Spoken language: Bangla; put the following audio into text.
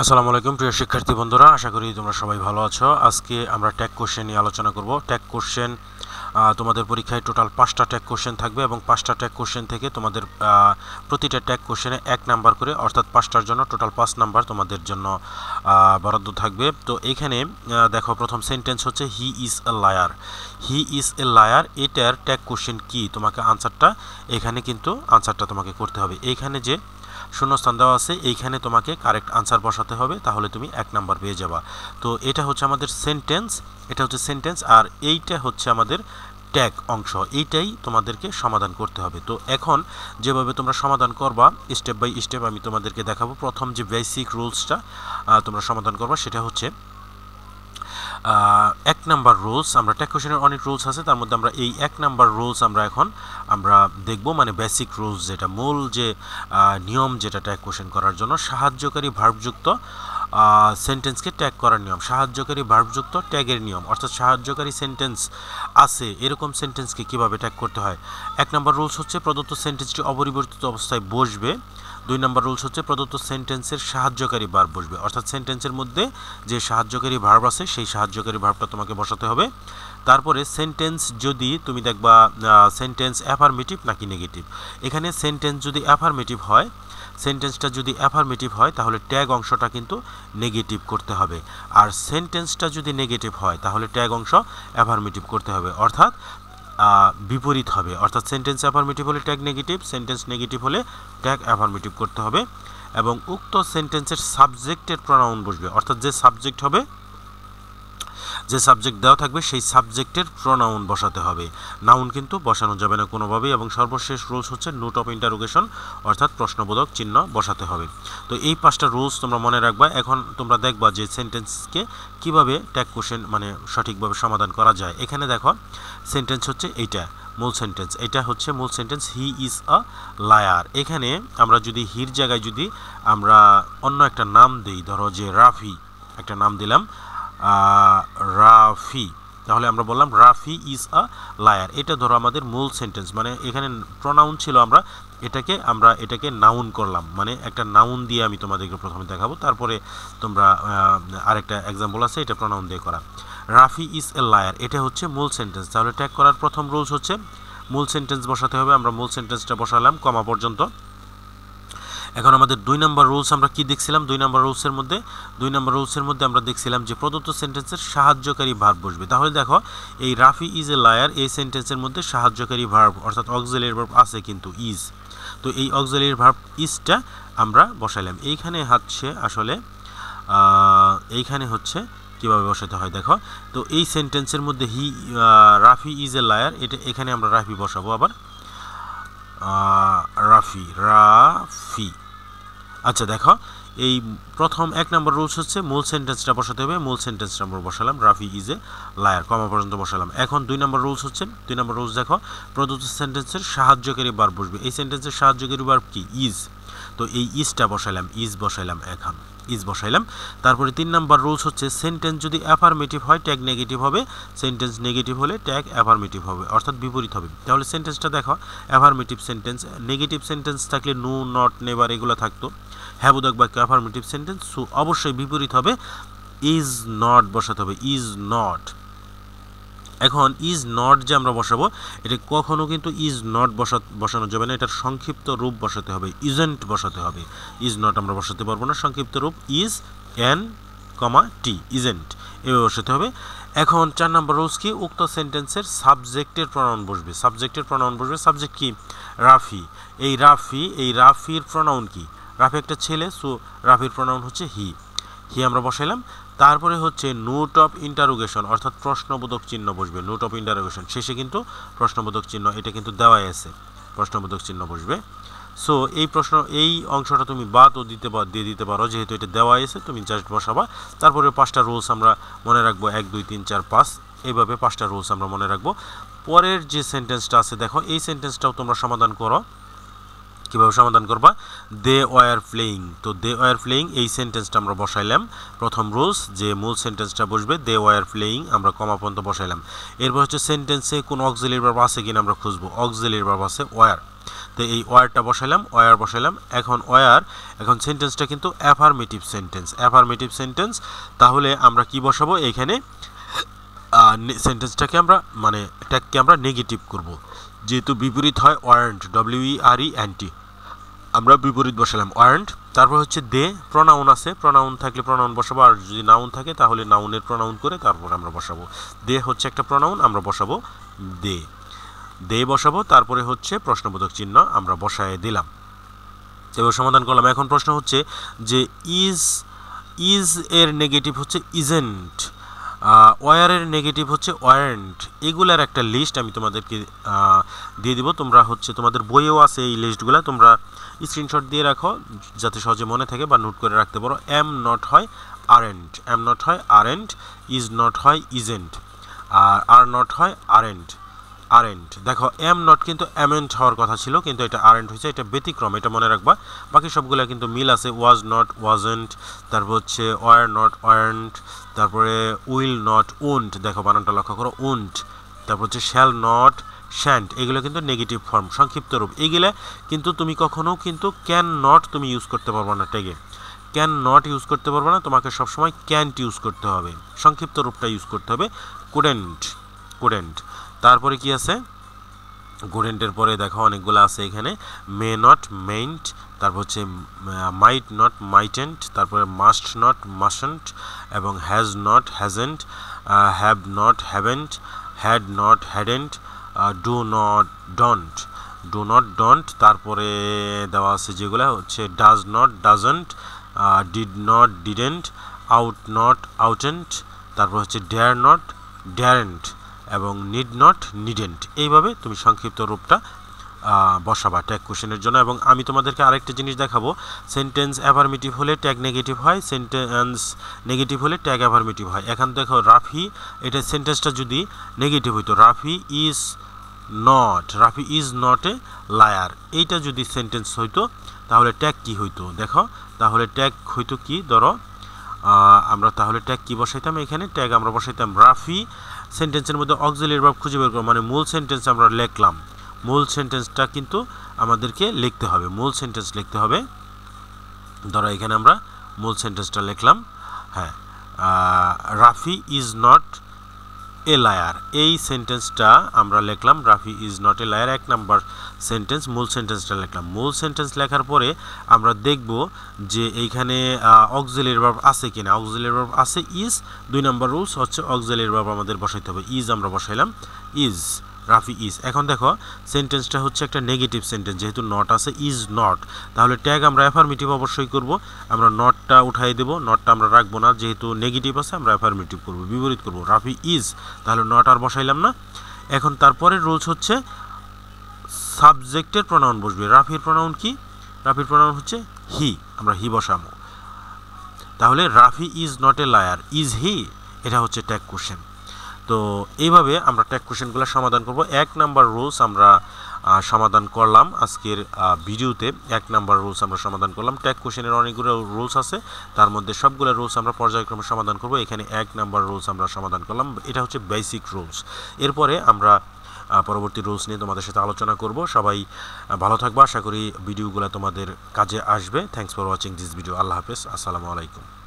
আসসালামু আলাইকুম প্রিয় শিক্ষার্থী বন্ধুরা, আশা করি তোমরা সবাই ভালো আছো। আজকে আমরা ট্যাগ কোশ্চেন নিয়ে আলোচনা করব। ট্যাগ কোশ্চেন তোমাদের পরীক্ষায় টোটাল 5টা ট্যাগ কোশ্চেন থাকবে এবং 5টা ট্যাগ কোশ্চেন থেকে তোমাদের প্রতিটা ট্যাগ কোশ্চেনে 1 নাম্বার করে, অর্থাৎ 5টার জন্য টোটাল 5 নাম্বার তোমাদের জন্য বরাদ্দ থাকবে। তো এখানে দেখো, প্রথম সেন্টেন্স হচ্ছে he is a liar. He is a liar, এটার ট্যাগ কোশ্চেন কি? তোমাকে আনসারটা এখানে কিন্তু আনসারটা তোমাকে করতে হবে। এইখানে যে শূন্যস্থান দেওয়া আছে, এইখানে তোমাকে কারেক্ট আনসার বসাতে হবে, তাহলে তুমি 1 নাম্বার পেয়ে যাবা। তো এটা হচ্ছে আমাদের সেন্টেন্স, এটা হচ্ছে সেন্টেন্স, আর এইটা হচ্ছে আমাদের ট্যাগ অংশ। এইটাই তোমাদেরকে সমাধান করতে হবে। তো এখন যেভাবে তোমরা সমাধান করবা স্টেপ বাই স্টেপ আমি তোমাদেরকে দেখাবো। প্রথম যে বেসিক রুলসটা তোমরা সমাধান করবা সেটা হচ্ছে 1 নাম্বার রুলস। আমরা ট্যাগ কোশ্চেনের অনেক রুলস আছে, তার মধ্যে আমরা এই 1 নাম্বার রুলস আমরা দেখব, মানে বেসিক রুলস, যেটা মূল যে নিয়ম, যেটা ট্যাগ কোশ্চেন করার জন্য সাহায্যকারী ভার্বযুক্ত সেন্টেন্সকে ট্যাগ করার নিয়ম, সাহায্যকারী ভার্বযুক্ত ট্যাগের নিয়ম, অর্থাৎ সাহায্যকারী সেন্টেন্স আছে এরকম সেন্টেন্সকে কিভাবে ট্যাগ করতে হয়। 1 নাম্বার রুলস হচ্ছে প্রদত্ত সেন্টেন্সটি অপরিবর্তিত অবস্থায় বসবে। 2 নাম্বার রুলস হচ্ছে প্রদত্ত সেন্টেন্সের সাহায্যকারী ভার্ব বসবে, অর্থাৎ সেন্টেন্সের মধ্যে যে সাহায্যকারী ভার্ব আছে সেই সাহায্যকারী ভার্বটা তোমাকে বসাতে হবে। তারপরে সেন্টেন্স যদি তুমি দেখবা সেন্টেন্স অ্যাফার্মেটিভ নাকি নেগেটিভ। এখানে সেন্টেন্স যদি অ্যাফার্মেটিভ হয়, সেন্টেন্সটা যদি অ্যাফার্মেটিভ হয় তাহলে ট্যাগ অংশটা কিন্তু নেগেটিভ করতে হবে, আর সেন্টেন্সটা যদি নেগেটিভ হয় তাহলে ট্যাগ অংশ অ্যাফার্মেটিভ করতে হবে, অর্থাৎ বিপরীত হবে। অর্থাৎ সেন্টেন্স অ্যাফার্মেটিভ হলে ট্যাগ নেগেটিভ, সেন্টেন্স নেগেটিভ হলে ট্যাগ অ্যাফার্মেটিভ করতে হবে। এবং উক্ত সেন্টেন্সের সাবজেক্টের প্রোনাউন বসবে, অর্থাৎ যে সাবজেক্ট হবে, যে সাবজেক্ট দেওয়া থাকবে সেই সাবজেক্টের প্রোনাউন বসাতে হবে, নাউন কিন্তু বসানো যাবে না কোনোভাবেই। এবং সর্বশেষ রুলস হচ্ছে নোট অফ ইন্টারোগেশন, অর্থাৎ প্রশ্নবোধক চিহ্ন বসাতে হবে। তো এই 5টা রুলস তোমরা মনে রাখবা। এখন তোমরা দেখবা যে সেন্টেন্সকে কিভাবে ট্যাগ কোশ্চেন মানে সঠিকভাবে সমাধান করা যায়। এখানে দেখো সেন্টেন্স হচ্ছে এইটা মূল সেন্টেন্স, এটা হচ্ছে মূল sentence, he is a liar. এখানে আমরা যদি হির জায়গায় যদি আমরা অন্য একটা নাম দিই, ধরো যে রাফি, একটা নাম দিলাম রাফি, তাহলে আমরা বললাম রাফি ইজ আ লায়ার। এটা ধরো আমাদের মূল সেন্টেন্স, মানে এখানে প্রোনাউন ছিল, আমরা এটাকে নাউন করলাম, মানে একটা নাউন দিয়ে আমি তোমাদেরকে প্রথমে দেখাবো, তারপরে তোমরা আরেকটা এক্সাম্পল আছে, এটা প্রোনাউন দিয়ে করা। রাফি ইজ এ লায়ার, এটা হচ্ছে মূল সেন্টেন্স। তাহলে ট্যাগ করার প্রথম রুলস হচ্ছে মূল সেন্টেন্স বসাতে হবে। আমরা মূল সেন্টেন্সটা বসালাম কমা পর্যন্ত। এখন আমাদের 2 নাম্বার রুলস আমরা কি দেখছিলাম? 2 নাম্বার রুলসের মধ্যে আমরা দেখছিলাম যে প্রদত্ত সেন্টেন্সের সাহায্যকারী ভার্ব বসবে। তাহলে দেখো, এই রাফি ইজ এ লায়ার এই সেন্টেন্সের মধ্যে সাহায্যকারী ভার্ব অর্থাৎ অক্সিলারি ভার্ব আছে কিন্তু ইজ। তো এই অক্সিলারি ভার্ব ইজটা আমরা বসাইলাম। এইখানে হচ্ছে কিভাবে বসাতে হয় দেখো। তো এই সেন্টেন্সের মধ্যে রাফি ইজ এ লায়ার, এখানে আমরা রাফি বসাবো, আবার রাফি। আচ্ছা দেখো, এই প্রথম 1 নাম্বার রুলস হচ্ছে মূল সেন্টেন্সটা বসাতে হবে। মূল সেন্টেন্সটা আমরা বসালাম রাফি ইজ এ লায়ার, কমা পর্যন্ত বসালাম। এখন 2 নাম্বার রুলস হচ্ছে, 2 নাম্বার রুলস দেখো, প্রদত্ত সেন্টেন্সের সাহায্যকারী ভার্ব বসবে। এই সেন্টেন্সের সাহায্যকারী ভার্ব কি? ইজ। তো এই ইজটা বসাইলাম, এখন ইজ বসাইলাম। তারপরে 3 নাম্বার রুলস হচ্ছে সেন্টেন্স যদি অ্যাফার্মেটিভ হয় ট্যাগ নেগেটিভ হবে, সেন্টেন্স নেগেটিভ হলে ট্যাগ অ্যাফার্মেটিভ হবে, অর্থাৎ বিপরীত হবে। তাহলে সেন্টেন্সটা দেখো, অ্যাফার্মেটিভ সেন্টেন্স, নেগেটিভ সেন্টেন্স থাকলে নো, নট, নেভার এগুলো থাকতো। হ্যাবোধক বাক্য অ্যাফার্মেটিভ সেন্টেন্স, সো অবশ্যই বিপরীত হবে, ইজ নট বসাতে হবে, ইজ নট। এখন ইজ নট যে আমরা বসাবো, এটা কখনো কিন্তু ইজ নট বসানো যাবে না, এটার সংক্ষিপ্ত রূপ বসাতে হবে, ইজেন্ট বসাতে হবে। ইজ নট আমরা বসাতে পারবো না, সংক্ষিপ্ত রূপ ইজ এন টি, ইজেন্ট, এভাবে বসাতে হবে। এখন 4 নাম্বার রুলস কি? উক্ত সেন্টেন্সের সাবজেক্টের প্রোনাউন বসবে। সাবজেক্ট কি? রাফি। এই রাফির প্রোনাউন কি? রাফি একটা ছেলে, সো রাফির প্রোনাউন হচ্ছে হি আমরা বসাইলাম। তারপরে হচ্ছে নোট অফ ইন্টারোগেশন, অর্থাৎ প্রশ্নবোধক চিহ্ন বসবে। নোট অফ ইন্টারোগেশন শেষে কিন্তু প্রশ্নবোধক চিহ্ন, এটা কিন্তু দেওয়াই আছে, প্রশ্নবোধক চিহ্ন বসবে। সো এই অংশটা তুমি বাদও দিয়ে দিতে পারো, যেহেতু এটা দেওয়া আছে, তুমি জাস্ট বসাবা। তারপরে 5টা রুলস আমরা মনে রাখবো, 1 2 3 4 5, এইভাবে 5টা রুলস আমরা মনে রাখবো। পরের যে সেন্টেন্সটা আছে দেখো, এই সেন্টেন্সটাও তোমরা সমাধান করো। কীভাবে সমাধান করবা দে ওয়ার প্লেয়িং তো দে ওয়ার প্লেয়িং এই সেন্টেন্সটা আমরা বসাইলাম প্রথম রুলস যে মূল সেন্টেন্সটা বসবে দে ওয়ার প্লেয়িং আমরা কমা পর্যন্ত বসাইলাম এরপর হচ্ছে সেন্টেন্সে কোন অক্সিলারি ভার্ব আছে কিনা আমরা খুঁজবো অক্সিলারি ভার্ব আছে ওয়ার তো এই ওয়ারটা বসাইলাম ওয়ার বসাইলাম এখন সেন্টেন্সটা কিন্তু অ্যাফার্মেটিভ সেন্টেন্স তাহলে আমরা কি বসাবো এখানে সেন্টেন্সটাকে আমরা মানে ট্যাগকে আমরা নেগেটিভ করব যেহেতু বিপরীত হয় ওয়ারেন্ট WERENT আমরা বিপরীত বসালাম ওয়ারেন্ট তারপর হচ্ছে দে প্রনাউন আছে প্রনাউন থাকলে প্রনাউন বসাবো আর যদি নাউন থাকে তাহলে নাউনের প্রনাউন করে তারপর আমরা বসাবো দে হচ্ছে একটা প্রনাউন আমরা বসাবো দে বসাবো তারপরে হচ্ছে প্রশ্নবোধক চিহ্ন আমরা বসায় দিলাম এবার সমাধান করলাম এখন প্রশ্ন হচ্ছে যে ইজ এর নেগেটিভ হচ্ছে ইজেন্ট ওয়ারের নেগেটিভ হচ্ছে ওয়ারেন্ট এগুলার একটা লিস্ট আমি তোমাদেরকে দিয়ে দিব তোমরা হচ্ছে তোমাদের বইয়েও আছে এই লিস্টগুলো তোমরা স্ক্রিনশট দিয়ে রাখো যাতে সহজে মনে থাকে বা নোট করে রাখতে পারো এম নট হয় আরেন্ট ইজ নট হয় ইজেন্ট আর নট হয় আরেন্ট দেখো এম নট কিন্তু অ্যামেন্ট হওয়ার কথা ছিল কিন্তু এটা আরেন্ট হয়েছে এটা ব্যতিক্রম এটা মনে রাখবা বাকি সবগুলো কিন্তু মিল আছে ওয়াজ নট ওয়াজেন্ট তারপর হচ্ছে ওয়ার নট ওয়ারেন্ট তারপরে উইল নট উন্ট দেখো বানানটা লক্ষ্য করো উন্ট তারপর হচ্ছে শ্যাল নট শ্যান্ট এগুলো কিন্তু নেগেটিভ ফর্ম সংক্ষিপ্ত রূপ এগুলো কিন্তু তুমি কখনো কিন্তু ক্যান নট তুমি ইউজ করতে পারবে না ট্যাগে ক্যান নট ইউজ করতে পারবে না তোমাকে সবসময় ক্যান্ট ইউজ করতে হবে সংক্ষিপ্ত রূপটা ইউজ করতে হবে কুডেন্ট তারপরে কি আছে কুডেন্টের পরে দেখো অনেকগুলো আছে এখানে মে নট মেইন্ট তারপর হচ্ছে মাইট নট মাইটেন্ট তারপরে মাস্ট নট মাস্টন্ট এবং has not hasn't have not haven't had not hadn't do not don't তারপরে দেওয়া আছে যেগুলো হচ্ছে does not doesn't did not didn't ought not oughtn't তারপর হচ্ছে ডেয়ার নট ডেয়ারেন্ট এবং নিড নট নিডেন্ট এইভাবে তুমি সংক্ষিপ্ত রূপটা বসাবা ট্যাগ কোশ্চেনের জন্য এবং আমি তোমাদেরকে আরেকটা জিনিস দেখাবো সেন্টেন্স অ্যাফার্মেটিভ হলে ট্যাগ নেগেটিভ হয় সেন্টেন্স নেগেটিভ হলে ট্যাগ অ্যাফার্মেটিভ হয় এখন দেখো রাফি এটা সেন্টেন্সটা যদি নেগেটিভ হইতো Rafi is not a liar এইটা যদি সেন্টেন্স হইতো তাহলে ট্যাগ কি হইতো দেখো তাহলে ট্যাগ হইতো কি ধরো আমরা তাহলে ট্যাগ কি বসাইতাম এখানে ট্যাগ আমরা বসাইতাম রাফি সেন্টেন্সের মধ্যে অক্সিলারি ভার্ব খুঁজে বের করব মানে মূল সেন্টেন্স আমরা লিখলাম মূল সেন্টেন্সটা কিন্তু আমাদেরকে লিখতে হবে মূল সেন্টেন্স লিখতে হবে ধরো এখানে আমরা মূল সেন্টেন্সটা লিখলাম হ্যাঁ Rafi is not a liar এই সেন্টেন্সটা আমরা লিখলাম Rafi is not a liar এক নাম্বার সেন্টেন্স মূল সেন্টেন্সটা লিখলাম মূল সেন্টেন্স লেখার পরে আমরা দেখব যে এইখানে অক্সিলারি ভার্ব আছে কিনা অক্সিলারি ভার্ব আছে ইজ দুই নাম্বার রুলস হচ্ছে অক্সিলারি ভার্ব আমাদের বসাইতে হবে ইজ আমরা বসাইলাম ইজ রাফি ইজ এখন দেখো সেন্টেন্সটা হচ্ছে একটা নেগেটিভ সেন্টেন্স যেহেতু নট আছে ইজ নট তাহলে ট্যাগ আমরা অ্যাফার্মেটিভ অবশ্যই করব আমরা নটটা উঠাই দেব নটটা আমরা রাখবো না যেহেতু নেগেটিভ আছে আমরা অ্যাফার্মেটিভ করব বিপরীত করব রাফি ইজ তাহলে নট আর বসাইলাম না এখন তারপরে রুলস হচ্ছে সাবজেক্টের প্রনাউন বসবে রাফির প্রনাউন কি রাফির প্রনাউন হচ্ছে হি আমরা হি বসাবো তাহলে Rafi is not a liar is he এটা হচ্ছে ট্যাগ কোশ্চেন তো এইভাবে আমরা ট্যাগ কোশ্চেনগুলো সমাধান করব এক নাম্বার রুলস আমরা সমাধান করলাম আজকের ভিডিওতে এক নাম্বার রুলস আমরা সমাধান করলাম ট্যাগ কোশ্চেনের অনেকগুলো রুলস আছে তার মধ্যে সবগুলো রুলস আমরা পর্যায়ক্রমে সমাধান করব এখানে এক নাম্বার রুলস আমরা সমাধান করলাম এটা হচ্ছে বেসিক রুলস এরপরে আমরা পরবর্তী রুলস নিয়ে তোমাদের সাথে আলোচনা করব সবাই ভালো থাকবে আশা করি ভিডিওগুলো তোমাদের কাজে আসবে thanks for watching this video আল্লাহ হাফেজ আসসালামু আলাইকুম